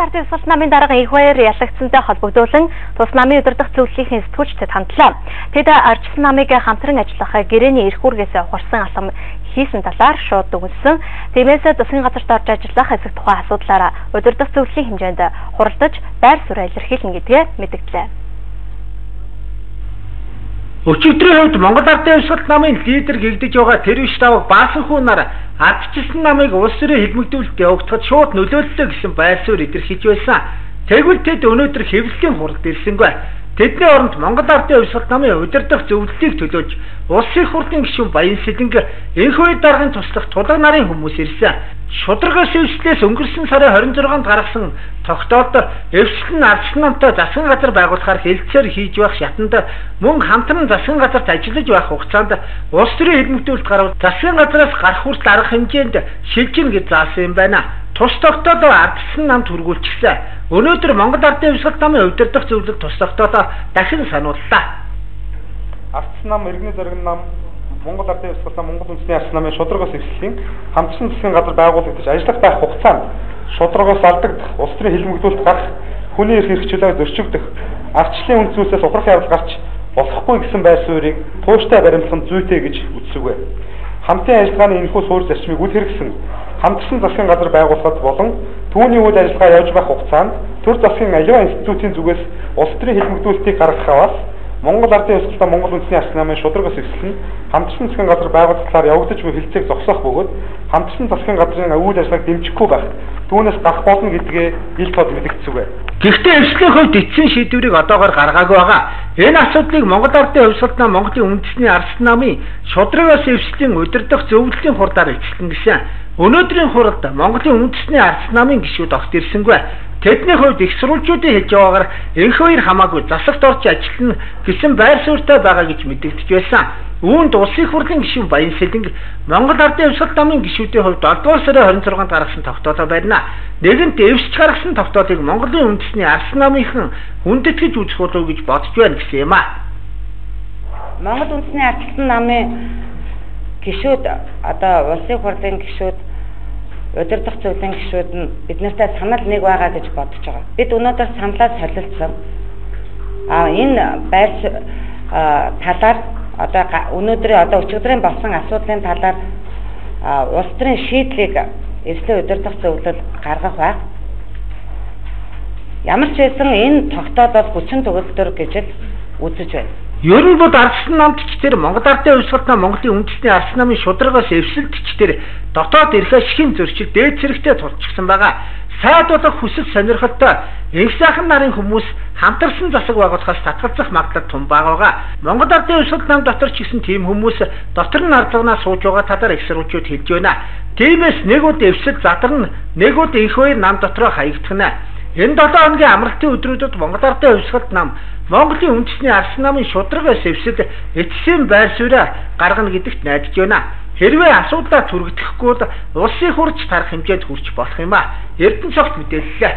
Ардын Ёслол намын дарга их баяр ялагдсантай холбогдуулан тус намын удирдах зөвлөлийн сэтгүүлчдэд хандлаа. Тэд ардчилсан намыг хамтран ажиллах гэрээний эрх үүргээс ухарсан алхам хийсэн талаар шууд дүгнсэн. Тиймээс засгийн газарт орж ажиллах хэсэг тухай асуудлаараа удирдах зөвлөлийн хэмжээнд хуралдаж байр суурь илэрхийлнэ гэдгээ мэдгдлээ. Өчигдрийн хувьд Монгол Ардын Ёслол намын лидер гэгдэж байгаа тэрвиш даваг Баасан хүү нар ардчилсан намыг улс төрийн хэлмэгдүүлэлт явагдахад шууд нөлөөллөө гэсэн байр суурь илэрхийлж байсан. Тэгвэл тэд өнөөдөр хэвлэлийн хуралд ирсэнгүй. Тэдний оронд Монгол Ардын Ёслол намын удирдах зөвлөлийг төлөөж улсын их хурлын гишүүн Баян Сэлэнг энэхүү даргын туслах тулаг нарын хүмүүс ирсэн. Шударгаас эвслээс өнгөрсөн сарын 26-нд гаргасан тогтоолд эвслэн ардчилсан намтай засгийн газар байгуулахаар хэлцээр хийж байх шатанд мөн хамтран засгийн газарт ажиллаж байх хугацаанд улс төрийн хэлмэгдүүлэлт гарвал засгийн газараас гарах хүртэл арга хэмжээнд шилжинэ гэж заасан юм байна. Тус тогтоолоор ардчилсан намд хүргүүлчихсэн. Өнөөдөр Монгол Ардын Ёслол намын удирдах зөвлөлд тус тогтоолоо дахин санууллаа. Ардчилсан нам, иргэний зориг нам, Монгол Ардын Ёслол нам, Монгол Үндэсний ардчилсан намын шударгаас эвслийн хамтсан засгийн газар байгуулагдаж ажиллах байх хугацаанд шударгаас алдагдах, улс төрийн хэлмэгдүүлэлт гарах, хүний эрх хэрэгжүүлэлт зөрчигдөх, ардчлалын үнд зүйлсээс ухрах явдал гарч болохгүй гэсэн байр суурийг тууштай баримтлах нь зүйтэй гэж үзсэвгүй. Хамтын ажиллагааны энэхүү суурь зарчмыг үл хэрэгсэн хамтсан засгийн газар байгуулахад болон түүний үйл ажиллагаа явж байх хугацаанд төр засгийн аливаа институтийн зүгээс улс төрийн хэлмэгдүүлэлтийг гаргахаас Монгол Ардын Ёслол нам, Монгол Үндэсний ардчилсан намын шударгаас эвслэн хамтсан засгийн газар байгуулалтаар явагдаж буй хэлцээг зогсоох бөгөөд хамтсан засгийн газрын үйл ажиллагааг дэмжихгүй байх түүнээс гарах болно гэдгээ ил тод мэдгдсэвэ. Гэхдээ эвслийн хувьд эцсийн шийдвэрийг одоогоор гаргаагүй байгаа. Энэ асуудлыг Монгол Ардын Ёслол нам, Монголын Үндэсний ардчилсан намын шударгаас эвслийн удирдах зөвлөлийн хурдаар эцэлсэн гэсэн. Өнөөдрийн хуралд Монголын Үндэсний ардчилсан намын гишүүд огт ирсэнгүй. Тэдний хувьд их сурвалжуудын хэлж байгаагаар энх хоёр хамаагүй засагт орж ажиллана гэсэн байр суурьтай байгаа гэж мэдэгдэж байсан. Үүнд улсын их хурлын гишүүн Баян Сэлэнг Монгол Ардын Ёслол намын гишүүдийн хувьд 7 дугаар сарын 26-нд гаргасан тогтоолоо байна. Нэгэнт эвсч гаргасан тогтоолыг Монголын Үндэсний ардчилсан намынхан хүндэтгэж үзэх болов гэж бодож байна гэсэн юм аа. Монгол Үндэсний ардчилсан намын гишүүд одоо улсын их хурлын гишүүд удирдах зөвлөлийн гишүүд нь биднэртэй санал нэг байгаа гэж бодож байгаа. Бид өнөөдөр саналаа солилцсон. Энэ байр талаар одоо өнөөдрийн өчигдрийн болсон асуудлын талаар улс төрийн шийдлийг эвслийн удирдах зөвлөл гаргах байх. Ямар ч байсан энэ тогтоол бол хүчин төгөлдөр гэж л үзэж байна. Ер нь бол ардчилсан намд ч тэр Монгол Ардын Ёслол нам, Монголын Үндэсний ардчилсан намын шударгаас эвсэлт ч тэр дотоод эрх ашигын зөрчил дээд зэрэгтэй тулчихсан байгаа. Сайд болох хүсэл сонирхолтой энх сайхан нарын хүмүүс хамтарсан засаг байгуулахаас татгалзах магадлал том байгаа. Монгол Ардын Ёслол нам дотор ч гэсэн тийм хүмүүс дотор нь ардлагнаас сууж байгаа талаар их сурвалжууд хэлж байна. Тиймээс нэг удаа эвсэл задарна, нэг удаа энх хоёр нам дотроо хаягдахна. Энэ 7 хоногийн амралтын өдрүүдэд Монгол Ардын Ёслол нам, Монголын Үндэсний ардчилсан намын шударгаас эвсэл эцсийн байр сууриа гаргана гэдэгт найдаж байна. Хэрвээ асуудлаа түргэдэхгүй бол улсын хурж тарах хэмжээнд хүрч болох юм а. Эрдэнэ цогт мэдээллээ.